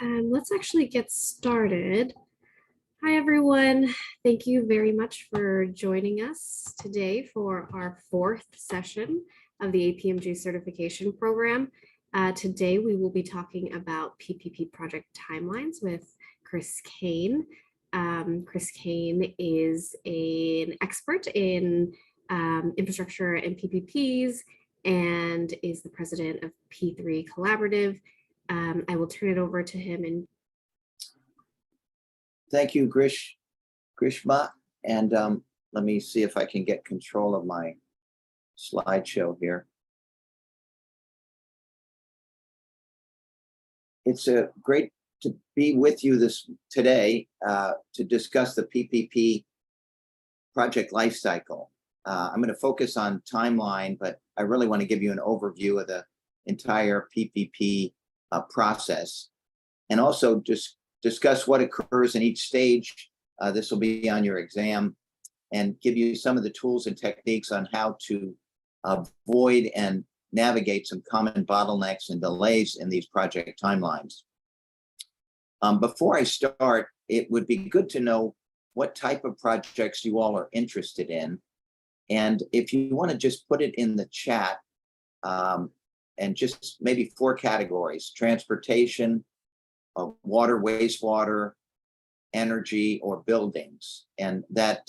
Let's actually get started. Hi, everyone. Thank you very much for joining us today for our fourth session of the APMG certification program. Today, we will be talking about PPP project timelines with Chris Kane. Chris Kane is an expert in infrastructure and PPPs and is the president of P3 Collaborative. I will turn it over to him. And thank you, Grishma. And let me see if I can get control of my slideshow here. It's great to be with you today to discuss the PPP project lifecycle. I'm going to focus on timeline, but I really want to give you an overview of the entire PPP process, and also just discuss what occurs in each stage. This will be on your exam, and give you some of the tools and techniques on how to avoid and navigate some common bottlenecks and delays in these project timelines. Before I start, it would be good to know what type of projects you all are interested in. And if you want to just put it in the chat, and just maybe 4 categories: transportation, water, wastewater, energy, or buildings. And that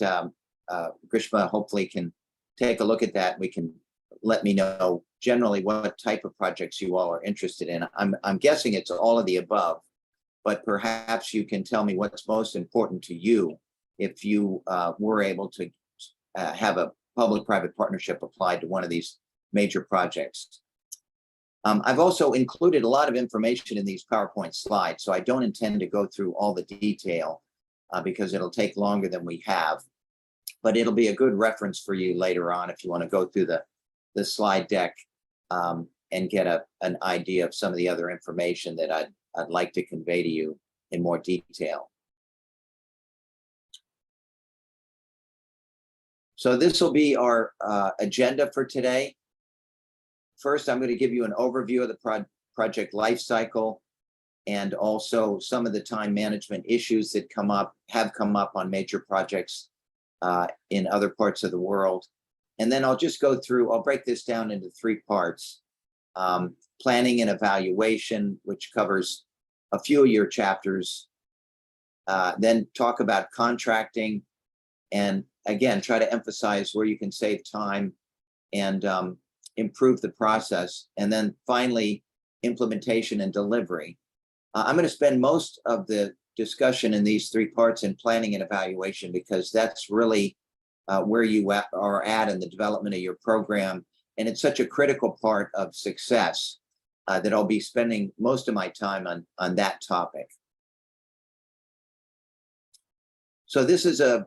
Grishma hopefully can take a look at that. We can let me know generally what type of projects you all are interested in. I'm guessing it's all of the above, but perhaps you can tell me what's most important to you if you were able to have a public-private partnership applied to one of these major projects. I've also included a lot of information in these PowerPoint slides, so I don't intend to go through all the detail because it'll take longer than we have, but it'll be a good reference for you later on if you want to go through the slide deck and get an idea of some of the other information that I'd like to convey to you in more detail. So this will be our agenda for today. First, I'm going to give you an overview of the project life cycle and also some of the time management issues that have come up on major projects in other parts of the world. And then I'll break this down into 3 parts. Planning and evaluation, which covers a few of your chapters. Then talk about contracting, and again, try to emphasize where you can save time and improve the process. And then finally, implementation and delivery. I'm going to spend most of the discussion in these 3 parts in planning and evaluation, because that's really where you are at in the development of your program. And it's such a critical part of success that I'll be spending most of my time on that topic. So this is a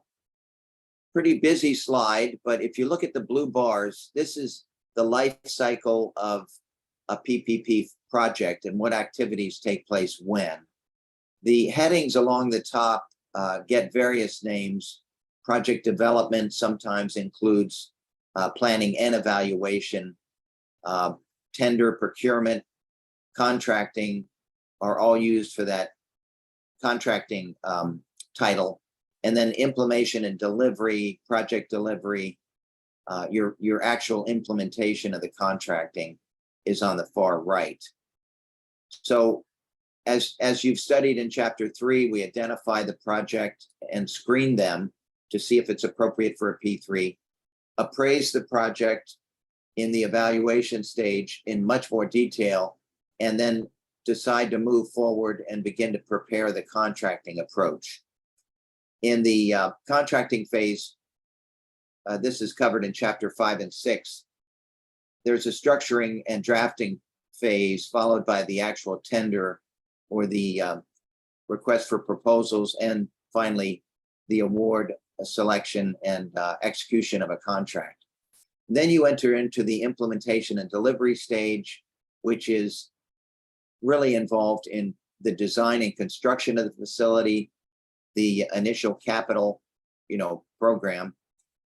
pretty busy slide, but if you look at the blue bars, this is the life cycle of a PPP project and what activities take place when. The headings along the top get various names. Project development sometimes includes planning and evaluation. Tender, procurement, contracting are all used for that contracting title. And then implementation and delivery, project delivery, your actual implementation of the contracting is on the far right. So as you've studied in chapter 3, we identify the project and screen them to see if it's appropriate for a P3, appraise the project in the evaluation stage in much more detail, and then decide to move forward and begin to prepare the contracting approach. In the contracting phase, this is covered in chapter 5 and 6. There's a structuring and drafting phase, followed by the actual tender or the request for proposals, and finally the award, selection, and execution of a contract. Then you enter into the implementation and delivery stage, which is really involved in the design and construction of the facility, the initial capital, program,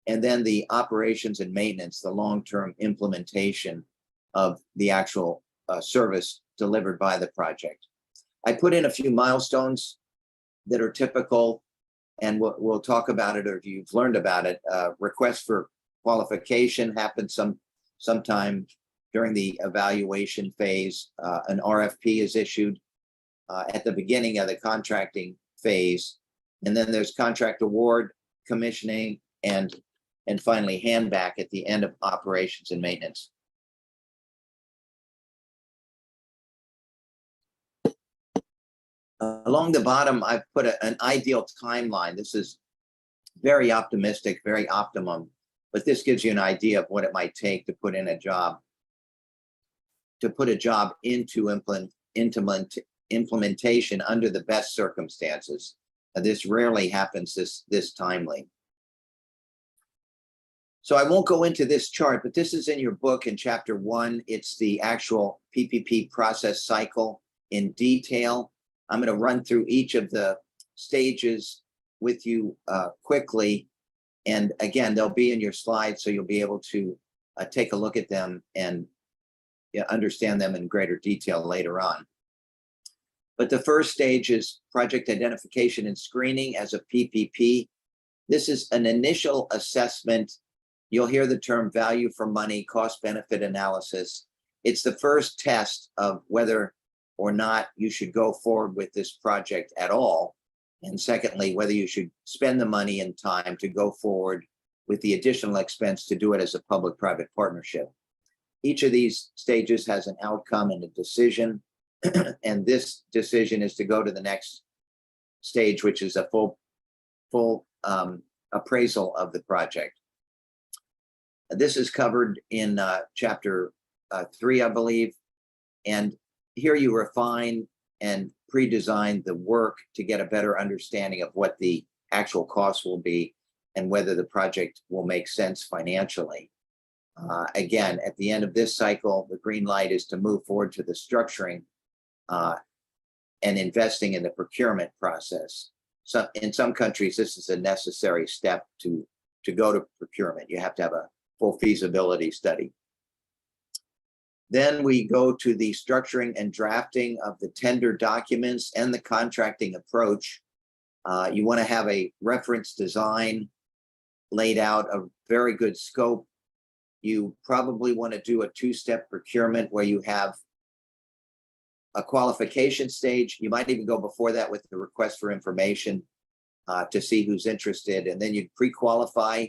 and then the operations and maintenance, the long-term implementation of the actual service delivered by the project. I put in a few milestones that are typical, and we'll talk about it, or if you've learned about it. Request for qualification happens sometime during the evaluation phase. An RFP is issued at the beginning of the contracting phase, and then there's contract award, commissioning, and finally handback at the end of operations and maintenance. Along the bottom, I've put an ideal timeline. This is very optimistic, very optimum, but this gives you an idea of what it might take to put in a job, into implementation under the best circumstances. This rarely happens this timely. So I won't go into this chart, but this is in your book in chapter 1. It's the actual PPP process cycle in detail. I'm going to run through each of the stages with you quickly. And again, they'll be in your slides, so you'll be able to take a look at them and understand them in greater detail later on. But the first stage is project identification and screening as a PPP. This is an initial assessment. You'll hear the term value for money, cost benefit analysis. It's the first test of whether or not you should go forward with this project at all. And secondly, whether you should spend the money and time to go forward with the additional expense to do it as a public-private partnership. Each of these stages has an outcome and a decision. And this decision is to go to the next stage, which is a full appraisal of the project. This is covered in chapter 3, I believe. And here you refine and pre-design the work to get a better understanding of what the actual costs will be and whether the project will make sense financially. Again, at the end of this cycle, the green light is to move forward to the structuring and investing in the procurement process. So in some countries, this is a necessary step to go to procurement. You have to have a full feasibility study. Then we go to the structuring and drafting of the tender documents and the contracting approach. You want to have a reference design laid out, a very good scope. You probably want to do a 2-step procurement where you have a qualification stage. You might even go before that with the request for information to see who's interested. And then you'd pre-qualify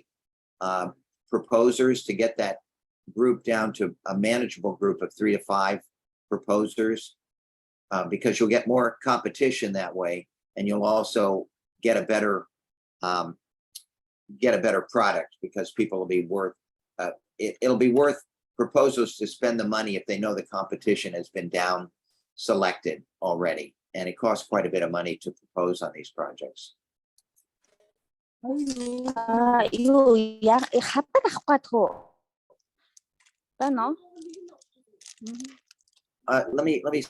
proposers to get that group down to a manageable group of 3 to 5 proposers, because you'll get more competition that way, and you'll also get a better product, because people will be worth it'll be worth proposals to spend the money if they know the competition has been down selected already, and it costs quite a bit of money to propose on these projects. Let me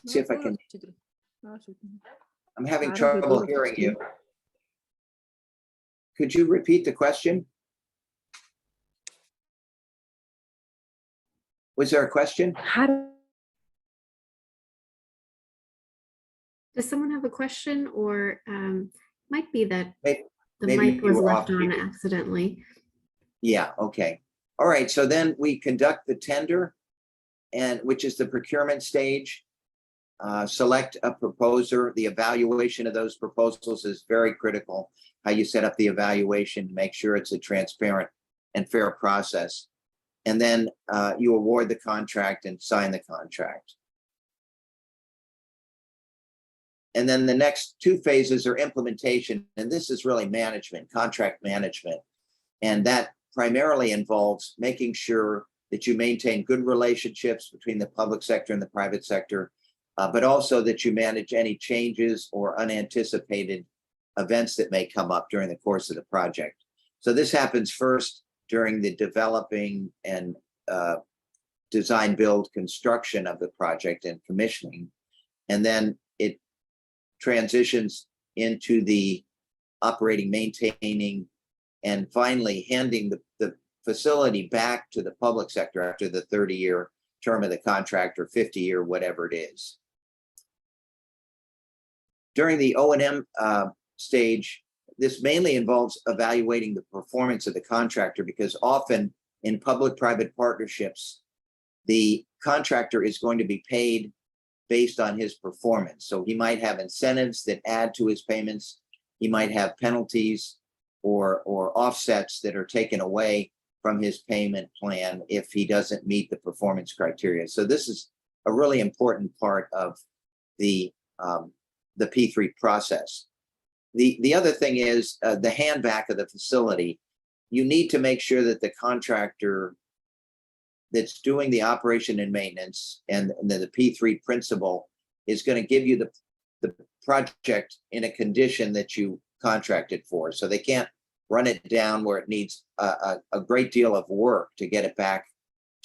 see if I can. I'm having trouble hearing you. Could you repeat the question? Was there a question? Does someone have a question, or might be that Maybe the mic was you were left off on mute. accidentally. Yeah, okay. All right, so then we conduct the tender, and which is the procurement stage. Select a proposer. The evaluation of those proposals is very critical. How you set up the evaluation, make sure it's a transparent and fair process. And then you award the contract and sign the contract. And then the next 2 phases are implementation, and this is really management, contract management. And that primarily involves making sure that you maintain good relationships between the public sector and the private sector, but also that you manage any changes or unanticipated events that may come up during the course of the project. So this happens first during the developing and design, build, construction of the project and commissioning. And then it transitions into the operating, maintaining, and finally handing the facility back to the public sector after the 30-year term of the contract, or 50-year, whatever it is. During the O&M stage, this mainly involves evaluating the performance of the contractor, because often in public-private partnerships, the contractor is going to be paid based on his performance. So he might have incentives that add to his payments. He might have penalties or offsets that are taken away from his payment plan if he doesn't meet the performance criteria. So this is a really important part of the P3 process. The other thing is the handback of the facility. You need to make sure that the contractor that's doing the operation and maintenance and the P3 principal is going to give you the project in a condition that you contracted for. So they can't run it down where it needs a great deal of work to get it back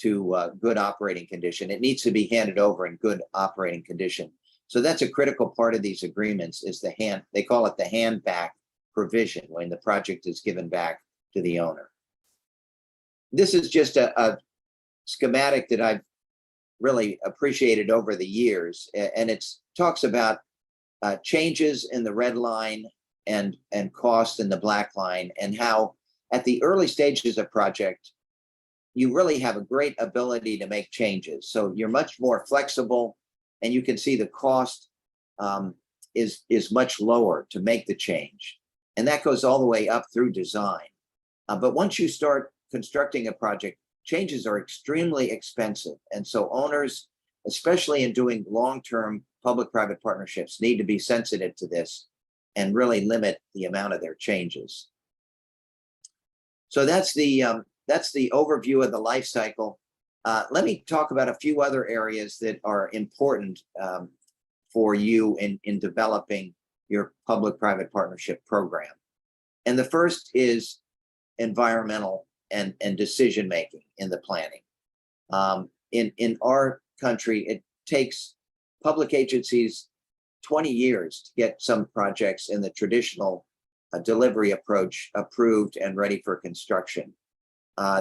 to good operating condition. It needs to be handed over in good operating condition. So that's a critical part of these agreements, is they call it the handback provision, when the project is given back to the owner. This is just a schematic that I've really appreciated over the years, and it talks about changes in the red line and cost in the black line, and how at the early stages of project, you really have a great ability to make changes. So you're much more flexible, and you can see the cost is much lower to make the change. And that goes all the way up through design. But once you start constructing a project, changes are extremely expensive. And so owners, especially in doing long-term public-private partnerships, need to be sensitive to this and really limit the amount of their changes. So that's the overview of the life cycle. Let me talk about a few other areas that are important for you in developing your public-private partnership program. And the first is environmental and decision-making in the planning. In our country, it takes public agencies 20 years to get some projects in the traditional delivery approach approved and ready for construction.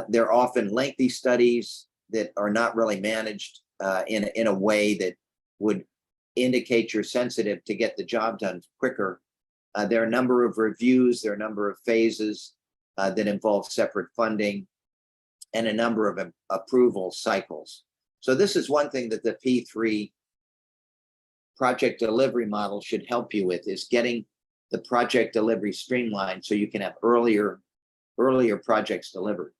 They're often lengthy studies that are not really managed in a way that would indicate you're sensitive to get the job done quicker. There are a number of reviews, there are a number of phases that involve separate funding, and a number of approval cycles. So this is one thing that the P3 project delivery model should help you with, is getting the project delivery streamlined so you can have earlier projects delivered.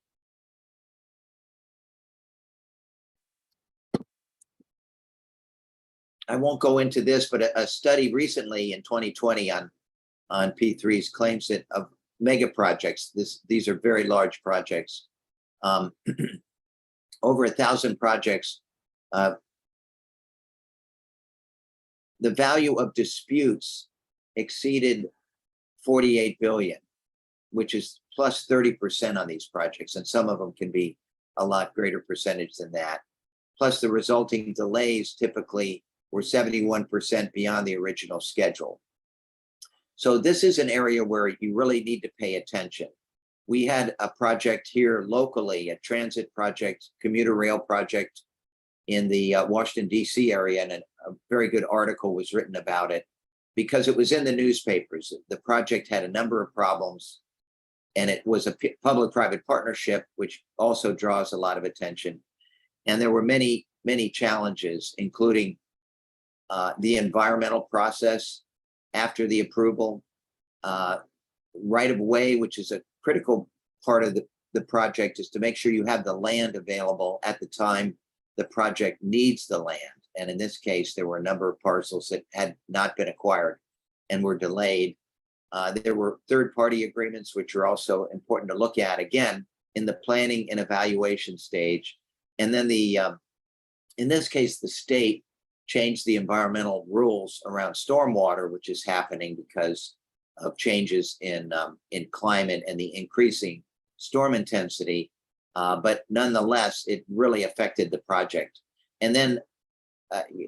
I won't go into this, but a study recently in 2020 on P3s claims that of mega projects, these are very large projects, over 1,000 projects, the value of disputes exceeded 48 billion, which is plus 30% on these projects, and some of them can be a lot greater percentage than that. Plus the resulting delays typically were 71% beyond the original schedule. So this is an area where you really need to pay attention. We had a project here locally, a transit project, commuter rail project in the Washington, D.C. area, and a very good article was written about it because it was in the newspapers. The project had a number of problems, and it was a public-private partnership, which also draws a lot of attention. And there were many, many challenges, including the environmental process after the approval, right of way, which is a critical part of the project, is to make sure you have the land available at the time the project needs the land. And in this case, there were a number of parcels that had not been acquired and were delayed. There were third-party agreements, which are also important to look at, again, in the planning and evaluation stage. And then in this case, the state changed the environmental rules around stormwater, which is happening because of changes in climate and the increasing storm intensity. But nonetheless, it really affected the project. And then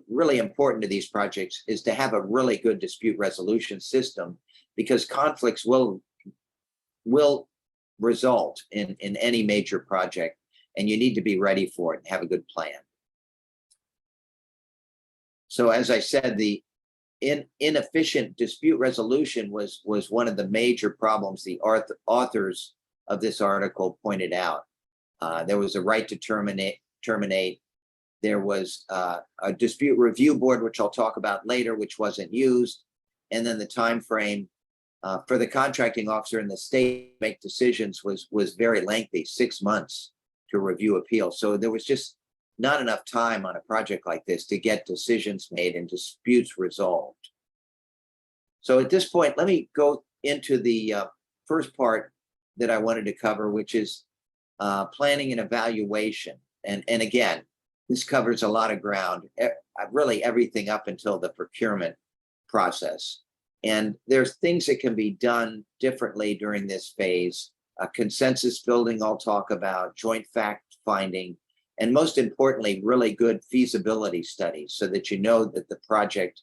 really important to these projects is to have a really good dispute resolution system, because conflicts will result in any major project, and you need to be ready for it and have a good plan. So as I said, the inefficient dispute resolution was one of the major problems the authors of this article pointed out. There was a right to terminate. There was a dispute review board, which I'll talk about later, which wasn't used. And then the time frame for the contracting officer and the state to make decisions was very lengthy, 6 months to review appeals. So there was just not enough time on a project like this to get decisions made and disputes resolved. So at this point, let me go into the first part that I wanted to cover, which is planning and evaluation. And again, this covers a lot of ground, really everything up until the procurement process. And there's things that can be done differently during this phase. Consensus building, I'll talk about, joint fact finding, and most importantly, really good feasibility studies so that you know that the project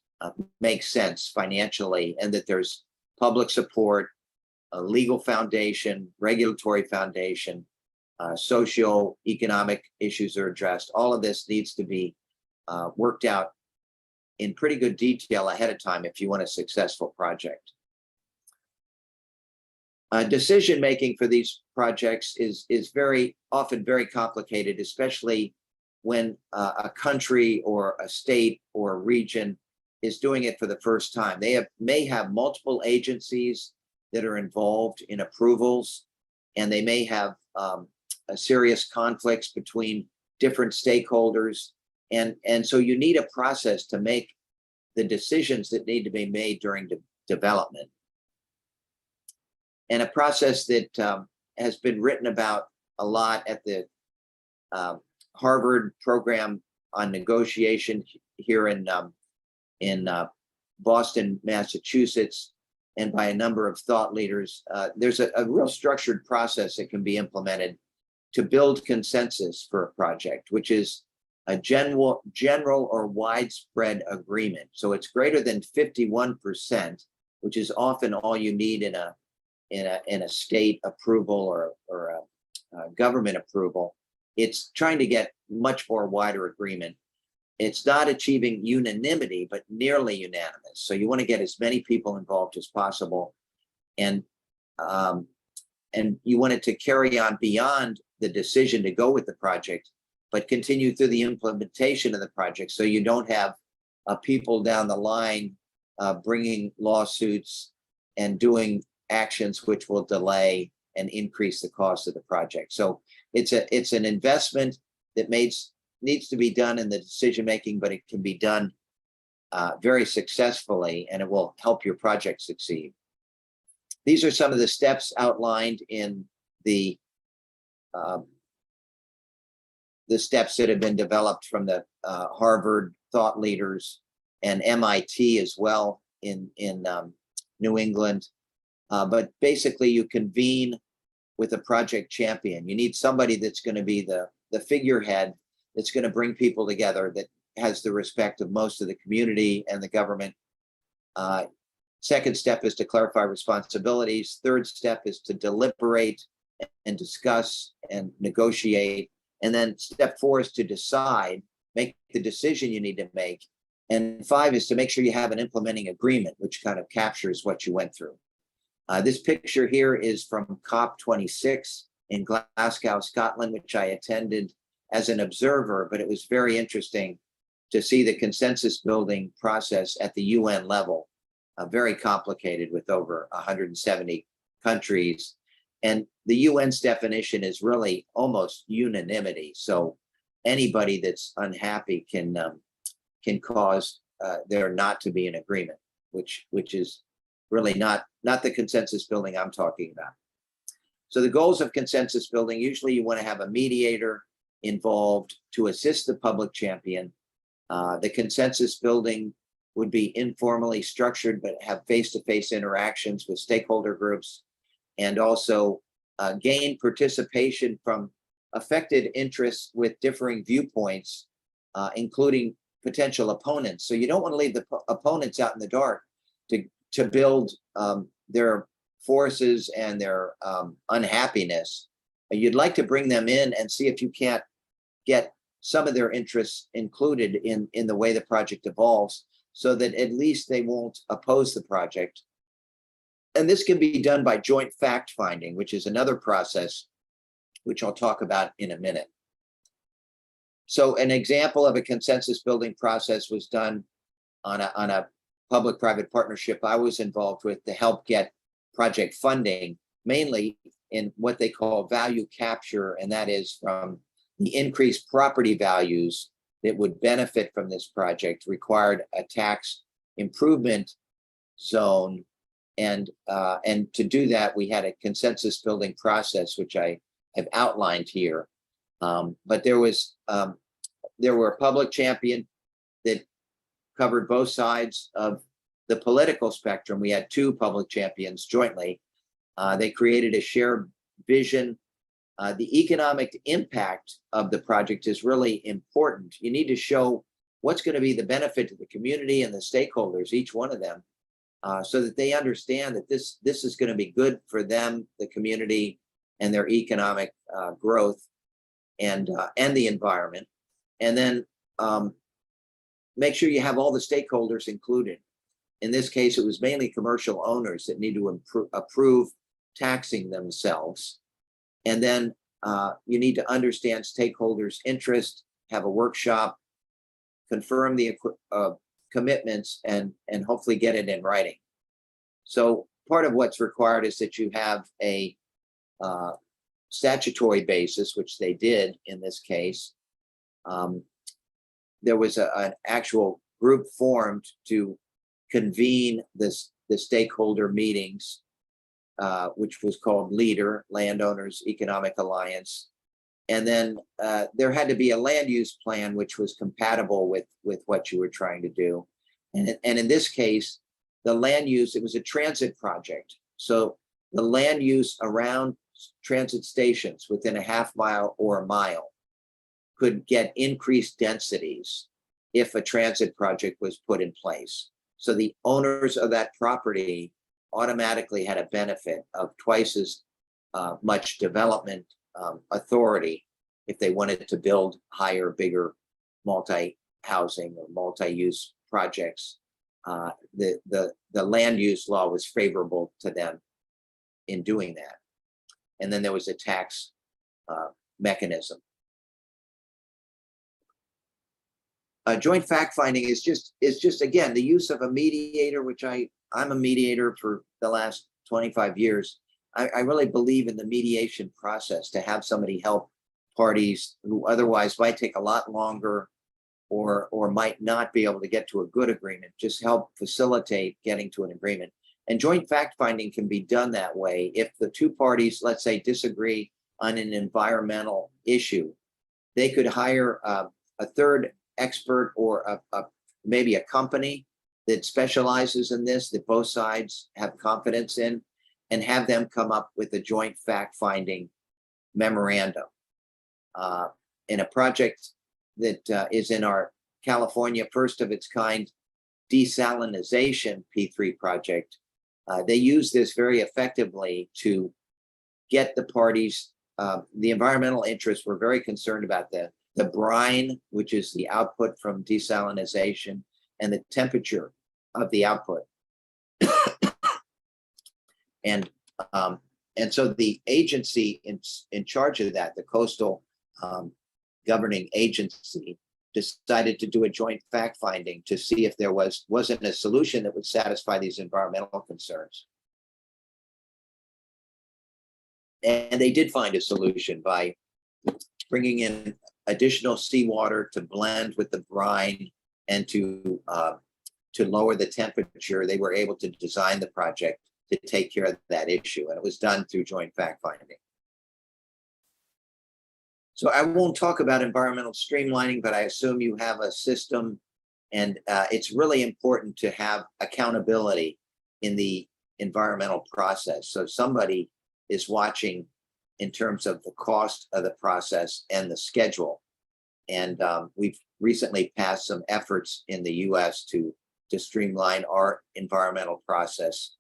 makes sense financially and that there's public support, a legal foundation, regulatory foundation, socio-economic issues are addressed. All of this needs to be worked out in pretty good detail ahead of time if you want a successful project. Decision-making for these projects is very often very complicated, especially when a country or a state or a region is doing it for the first time. They may have multiple agencies that are involved in approvals, and they may have serious conflicts between different stakeholders. And so you need a process to make the decisions that need to be made during development. And a process that has been written about a lot at the Harvard program on negotiation here in Boston, Massachusetts, and by a number of thought leaders. There's a real structured process that can be implemented to build consensus for a project, which is a general or widespread agreement. So it's greater than 51%, which is often all you need in a state approval or a government approval. It's trying to get much more wider agreement. It's not achieving unanimity, but nearly unanimous. So you want to get as many people involved as possible, and you want it to carry on beyond the decision to go with the project, but continue through the implementation of the project. So you don't have people down the line bringing lawsuits and doing actions which will delay and increase the cost of the project. So it's an investment that needs to be done in the decision making, but it can be done very successfully, and it will help your project succeed. These are some of the steps outlined in the steps that have been developed from the Harvard thought leaders and MIT as well in New England. But basically, you convene with a project champion. You need somebody that's going to be the figurehead, that's going to bring people together, that has the respect of most of the community and the government. Second step is to clarify responsibilities. Third step is to deliberate and discuss and negotiate. And then step 4 is to decide, make the decision you need to make. And 5 is to make sure you have an implementing agreement, which kind of captures what you went through. This picture here is from COP26 in Glasgow, Scotland, which I attended as an observer, but it was very interesting to see the consensus building process at the UN level, very complicated with over 170 countries. And the UN's definition is really almost unanimity. So anybody that's unhappy can cause there not to be an agreement, which is really not the consensus building I'm talking about. So the goals of consensus building, usually you want to have a mediator involved to assist the public champion. The consensus building would be informally structured, but have face-to-face interactions with stakeholder groups, and also gain participation from affected interests with differing viewpoints, including potential opponents. So you don't want to leave the opponents out in the dark to build their forces and their unhappiness. You'd like to bring them in and see if you can't get some of their interests included in the way the project evolves, so that at least they won't oppose the project. And this can be done by joint fact finding, which is another process, which I'll talk about in a minute. So an example of a consensus building process was done on a public-private partnership I was involved with to help get project funding, mainly in what they call value capture, and that is from the increased property values that would benefit from this project required a tax improvement zone. And to do that, we had a consensus building process, which I have outlined here. But there were a public champion that covered both sides of the political spectrum. We had two public champions jointly. They created a shared vision. The economic impact of the project is really important. You need to show what's going to be the benefit to the community and the stakeholders, each one of them, so that they understand that this is going to be good for them, the community, and their economic growth and the environment. And then make sure you have all the stakeholders included. In this case, it was mainly commercial owners that need to approve taxing themselves. And then you need to understand stakeholders' interest, have a workshop, confirm the commitments, and hopefully get it in writing. So part of what's required is that you have a statutory basis, which they did in this case. There was an actual group formed to convene the stakeholder meetings, which was called LEADER, Landowners Economic Alliance. And then there had to be a land use plan which was compatible with what you were trying to do. And in this case, the land use, it was a transit project. So the land use around transit stations within a half mile or a mile could get increased densities if a transit project was put in place. So the owners of that property automatically had a benefit of twice as much development authority if they wanted to build higher, bigger multi-housing or multi-use projects. The land use law was favorable to them in doing that. And then there was a tax mechanism. Joint fact finding is just again the use of a mediator, which I'm a mediator for the last 25 years. I really believe in the mediation process, to have somebody help parties who otherwise might take a lot longer or might not be able to get to a good agreement, just help facilitate getting to an agreement. And joint fact finding can be done that way. If the two parties, let's say, disagree on an environmental issue, they could hire a third expert or maybe a company that specializes in this, that both sides have confidence in, and have them come up with a joint fact-finding memorandum. In a project that is in our California first of its kind desalinization P3 project, they use this very effectively to get the parties, the environmental interests were very concerned about the brine, which is the output from desalinization, and the temperature of the output. And so the agency in charge of that, the coastal governing agency, decided to do a joint fact finding to see if there wasn't a solution that would satisfy these environmental concerns. And they did find a solution by bringing in additional seawater to blend with the brine and to lower the temperature. They were able to design the project to take care of that issue, and it was done through joint fact finding. So I won't talk about environmental streamlining, but I assume you have a system, and it's really important to have accountability in the environmental process. So somebody is watching in terms of the cost of the process and the schedule. And we've recently passed some efforts in the US to streamline our environmental process.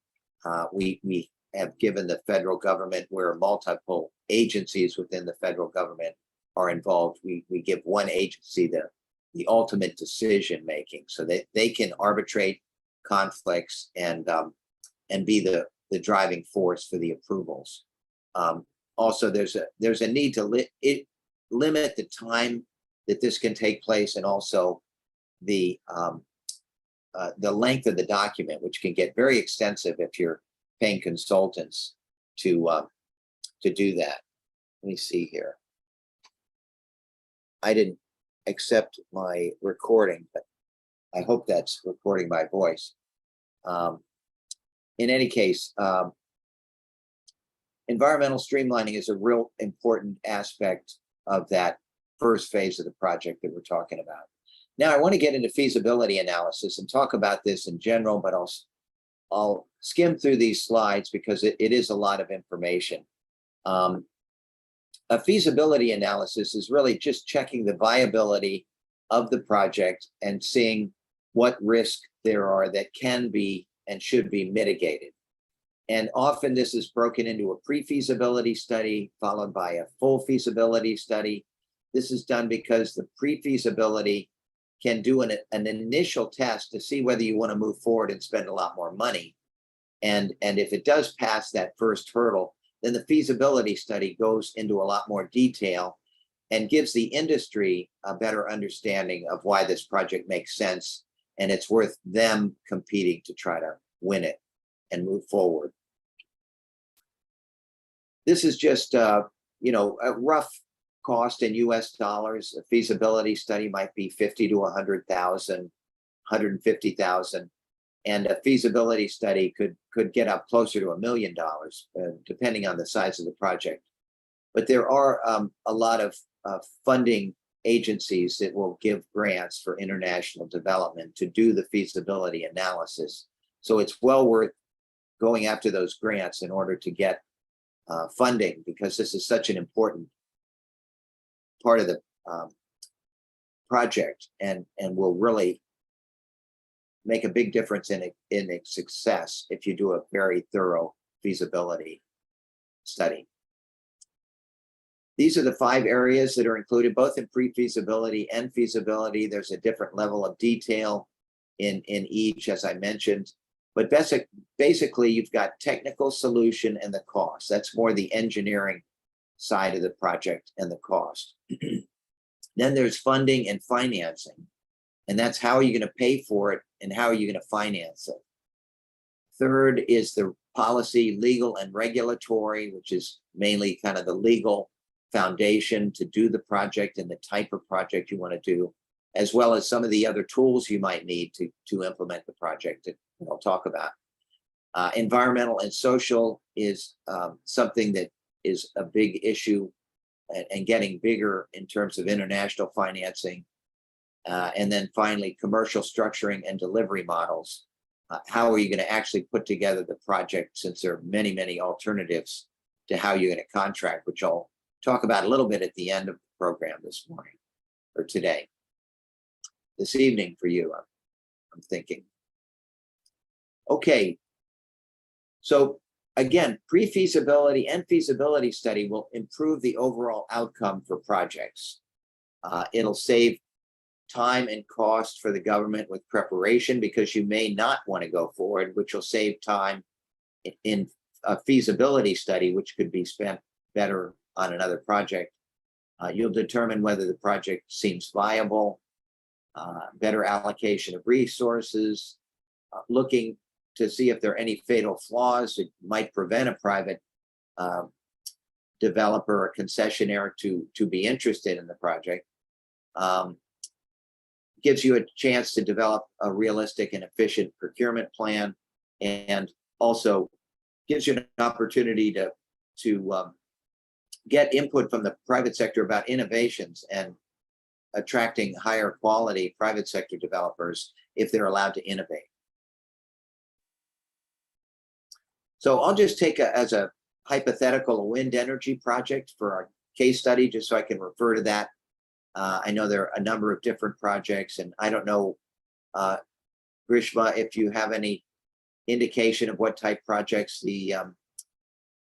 We have given the federal government, where multiple agencies within the federal government are involved, we give one agency the ultimate decision making, so that they can arbitrate conflicts and be the driving force for the approvals. Also, there's a need to limit the time that this can take place, and also the length of the document, which can get very extensive if you're paying consultants to do that. Let me see here. I didn't accept my recording, but I hope that's recording my voice. In any case, environmental streamlining is a real important aspect of that first phase of the project that we're talking about. Now, I want to get into feasibility analysis and talk about this in general, but I'll skim through these slides because it is a lot of information. A feasibility analysis is really just checking the viability of the project and seeing what risk there are that can be and should be mitigated. And often this is broken into a pre-feasibility study followed by a full feasibility study. This is done because the pre-feasibility can do an initial test to see whether you want to move forward and spend a lot more money. And if it does pass that first hurdle, then the feasibility study goes into a lot more detail and gives the industry a better understanding of why this project makes sense and it's worth them competing to try to win it and move forward. This is just a rough cost in US dollars. A feasibility study might be 50 to 100,000, 150,000. And a feasibility study could get up closer to $1 million, depending on the size of the project. But there are a lot of funding agencies that will give grants for international development to do the feasibility analysis. So it's well worth going after those grants in order to get funding, because this is such an important part of the project and will really make a big difference in its success if you do a very thorough feasibility study. These are the 5 areas that are included both in pre-feasibility and feasibility. There's a different level of detail in each, as I mentioned. But basically, you've got technical solution and the cost. That's more the engineering side of the project and the cost. Then there's funding and financing. And that's how are you going to pay for it and how are you going to finance it. Third is the policy, legal, and regulatory, which is mainly kind of the legal foundation to do the project and the type of project you want to do, as well as some of the other tools you might need to implement the project that I'll talk about. Environmental and social is something that is a big issue and getting bigger in terms of international financing. And then finally, commercial structuring and delivery models. How are you going to actually put together the project, since there are many, many alternatives to how you're going to contract, which I'll talk about a little bit at the end of the program this morning or today. This evening for you, I'm thinking. Okay. So again, pre-feasibility and feasibility study will improve the overall outcome for projects. It'll save time and cost for the government with preparation, because you may not want to go forward, which will save time in a feasibility study, which could be spent better on another project. You'll determine whether the project seems viable, better allocation of resources, looking to see if there are any fatal flaws that might prevent a private developer or concessionaire to be interested in the project. Gives you a chance to develop a realistic and efficient procurement plan, and also gives you an opportunity to get input from the private sector about innovations and attracting higher quality private sector developers if they're allowed to innovate. So I'll just take as a hypothetical wind energy project for our case study, just so I can refer to that. I know there are a number of different projects, and I don't know, Grishma, if you have any indication of what type projects the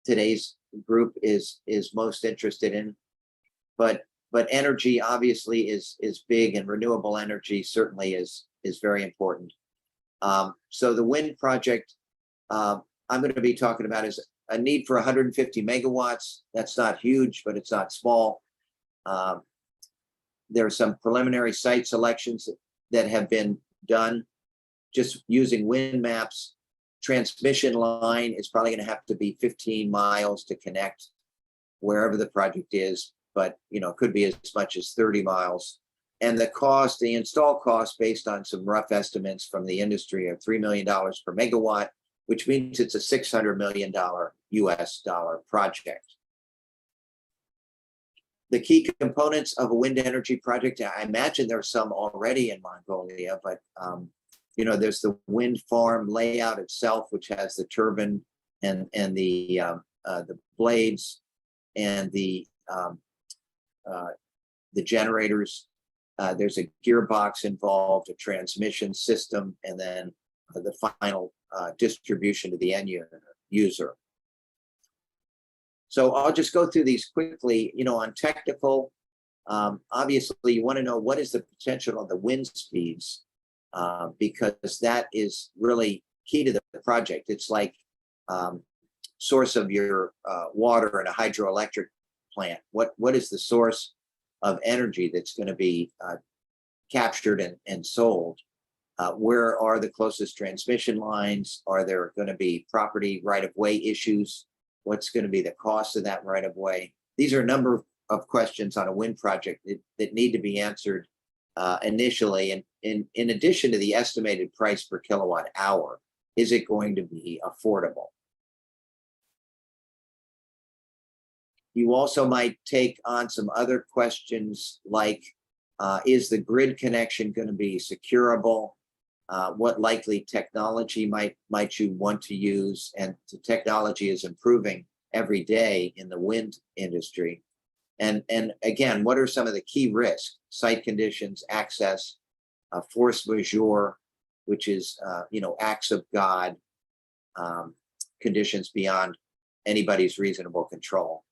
today's group is most interested in. But but energy obviously is big, and renewable energy certainly is very important. So the wind project I'm going to be talking about is a need for 150 megawatts. That's not huge, but it's not small. There are some preliminary site selections that have been done just using wind maps. Transmission line is probably going to have to be 15 miles to connect wherever the project is, but it could be as much as 30 miles. And the install cost, based on some rough estimates from the industry, are $3 million per megawatt, which means it's a $600 million US dollar project. The key components of a wind energy project, I imagine there's some already in Mongolia, but there's the wind farm layout itself, which has the turbine and the blades and the generators. There's a gearbox involved, a transmission system, and then the final distribution to the end user. So I'll just go through these quickly. On technical, obviously you want to know what is the potential of the wind speeds, because that is really key to the project. It's like source of your water in a hydroelectric plant. What is the source of energy that's going to be captured and sold? Where are the closest transmission lines? Are there going to be property right-of-way issues? What's going to be the cost of that right-of-way? These are a number of questions on a wind project that need to be answered initially. And in addition to the estimated price per kilowatt hour, is it going to be affordable? You also might take on some other questions like, is the grid connection going to be securable? What likely technology might you want to use? And the technology is improving every day in the wind industry. And again, what are some of the key risks? Site conditions, access, force majeure, which is acts of God, conditions beyond anybody's reasonable control.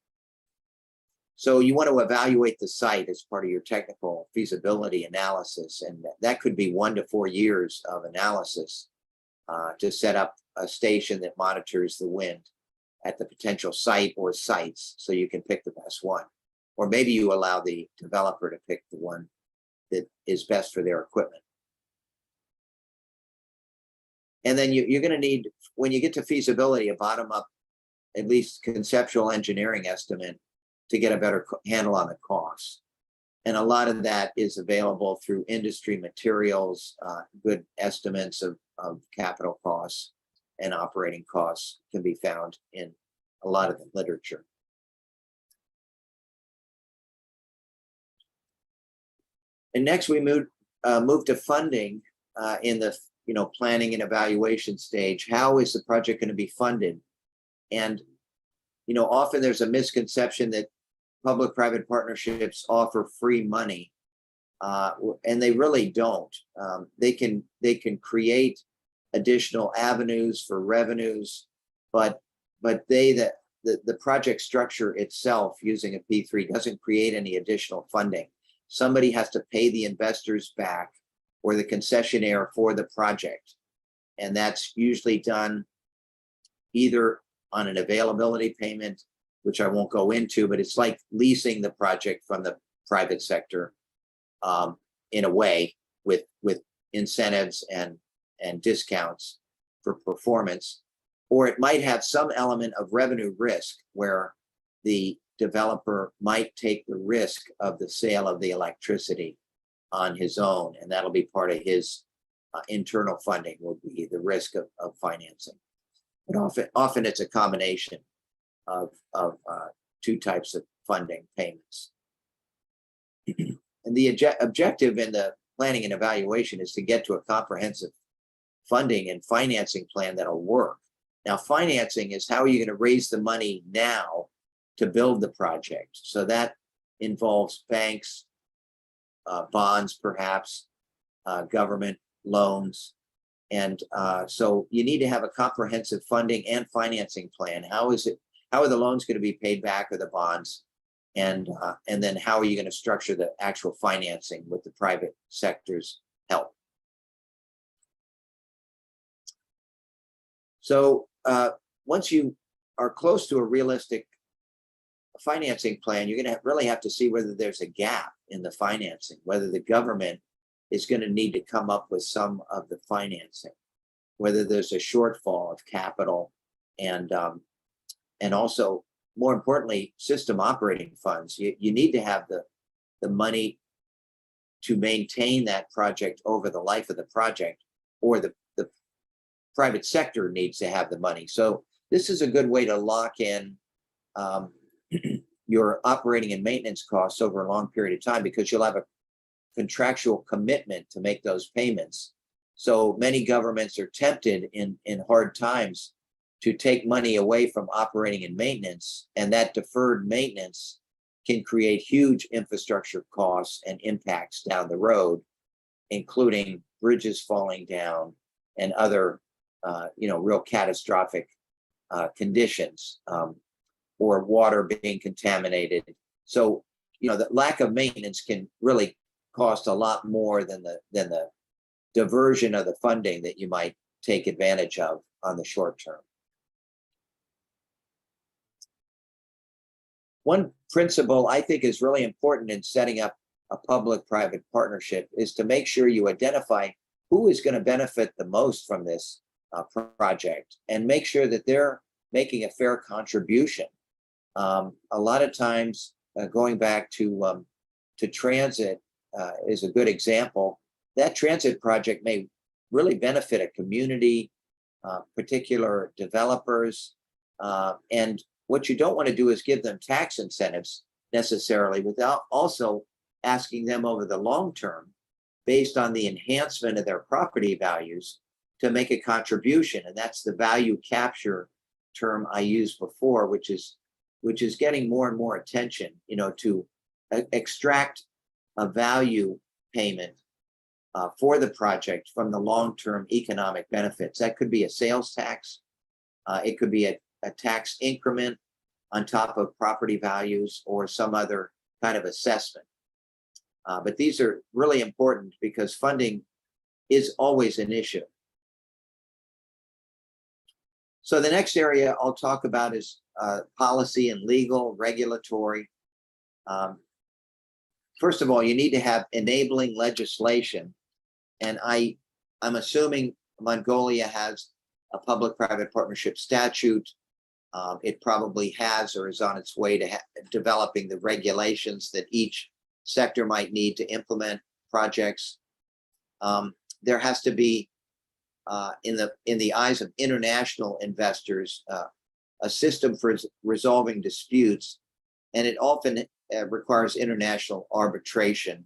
So you want to evaluate the site as part of your technical feasibility analysis, and that could be 1 to 4 years of analysis to set up a station that monitors the wind at the potential site or sites, so you can pick the best one. Or maybe you allow the developer to pick the one that is best for their equipment. And then you're going to need, when you get to feasibility, a bottom-up, at least conceptual engineering estimate to get a better handle on the costs. And a lot of that is available through industry materials. Good estimates of capital costs and operating costs can be found in a lot of the literature. And next we move to funding in the planning and evaluation stage. How is the project going to be funded? And often there's a misconception that public-private partnerships offer free money, and they really don't. They can create additional avenues for revenues, but the project structure itself using a P3 doesn't create any additional funding. Somebody has to pay the investors back or the concessionaire for the project, and that's usually done either on an availability payment, which I won't go into, but it's like leasing the project from the private sector in a way, with incentives and discounts for performance. Or it might have some element of revenue risk where the developer might take the risk of the sale of the electricity on his own, and that'll be part of his internal funding, will be the risk of financing. But often it's a combination of two types of funding payments. And the objective in the planning and evaluation is to get to a comprehensive funding and financing plan that'll work. Now, financing is how are you going to raise the money now to build the project? So that involves banks, bonds, perhaps, government loans. And so you need to have a comprehensive funding and financing plan. How are the loans going to be paid back, or the bonds? and then how are you going to structure the actual financing with the private sector's help. So once you are close to a realistic financing plan, you're going to really have to see whether there's a gap in the financing, whether the government is going to need to come up with some of the financing, whether there's a shortfall of capital, and also, more importantly, system operating funds. You need to have the money to maintain that project over the life of the project, or the private sector needs to have the money. So this is a good way to lock in your operating and maintenance costs over a long period of time, because you'll have a contractual commitment to make those payments. So many governments are tempted in hard times to take money away from operating and maintenance, and that deferred maintenance can create huge infrastructure costs and impacts down the road, including bridges falling down and other real catastrophic conditions, or water being contaminated. So the lack of maintenance can really cost a lot more than the diversion of the funding that you might take advantage of on the short term. One principle I think is really important in setting up a public-private partnership is to make sure you identify who is going to benefit the most from this project, and make sure that they're making a fair contribution. A lot of times, going back to transit is a good example. That transit project may really benefit a community, particular developers, and what you don't want to do is give them tax incentives necessarily, without also asking them over the long term, based on the enhancement of their property values, to make a contribution. And that's the value capture term I used before, which is getting more and more attention, to extract a value payment for the project from the long-term economic benefits. That could be a sales tax. It could be a tax increment on top of property values, or some other kind of assessment. But these are really important because funding is always an issue. So the next area I'll talk about is policy and legal, regulatory. First of all, you need to have enabling legislation. And I'm assuming Mongolia has a public-private partnership statute. It probably has, or is on its way to developing the regulations that each sector might need to implement projects. There has to be, in the eyes of international investors, a system for resolving disputes, and it often requires international arbitration,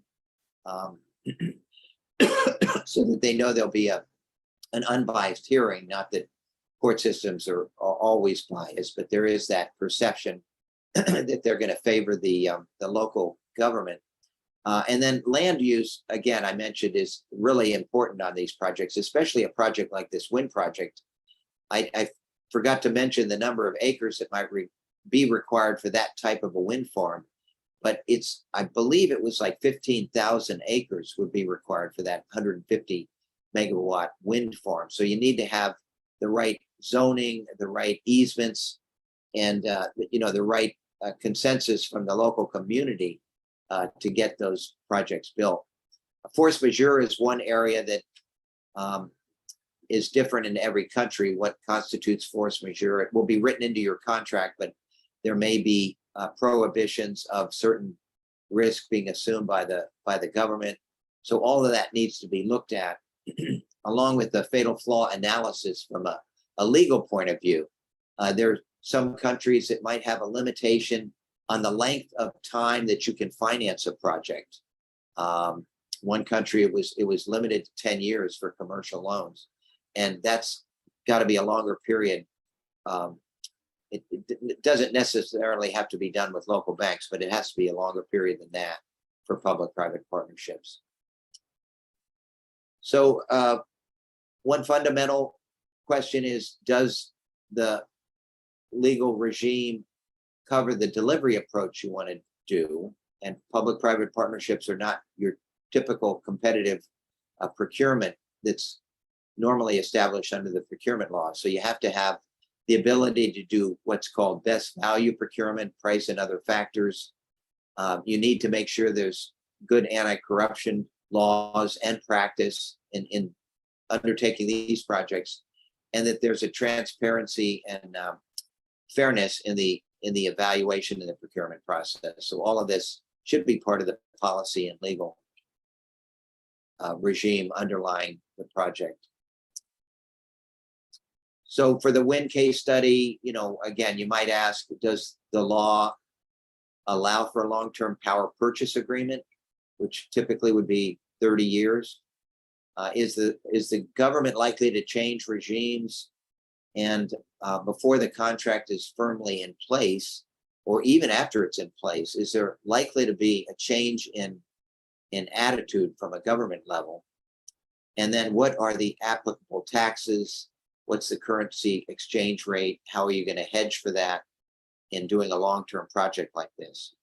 so that they know there'll be an unbiased hearing. Not that court systems are always biased, but there is that perception that they're going to favor the local government. And then land use, again, I mentioned, is really important on these projects, especially a project like this wind project. I forgot to mention the number of acres that might be required for that type of a wind farm, but I believe it was like 15,000 acres would be required for that 150 megawatt wind farm. So you need to have the right zoning, the right easements, and the right consensus from the local community to get those projects built. Force majeure is one area that is different in every country. What constitutes force majeure? It will be written into your contract, but there may be prohibitions of certain risk being assumed by the government. So all of that needs to be looked at, along with the fatal flaw analysis from a legal point of view. There are some countries that might have a limitation on the length of time that you can finance a project. One country, it was limited to 10 years for commercial loans, and that's got to be a longer period. It doesn't necessarily have to be done with local banks, but it has to be a longer period than that for public-private partnerships. So one fundamental question is, does the legal regime cover the delivery approach you wanted do, and public-private partnerships are not your typical competitive procurement that's normally established under the procurement law. So you have to have the ability to do what's called best value procurement, price and other factors. You need to make sure there's good anti-corruption laws and practice in undertaking these projects, and that there's a transparency and fairness in the evaluation and the procurement process. So all of this should be part of the policy and legal regime underlying the project. So for the wind case study, you know, again, you might ask, does the law allow for a long-term power purchase agreement, which typically would be 30 years? Is the government likely to change regimes and before the contract is firmly in place, or even after it's in place, is there likely to be a change in attitude from a government level? And then what are the applicable taxes? What's the currency exchange rate? How are you going to hedge for that in doing a long-term project like this?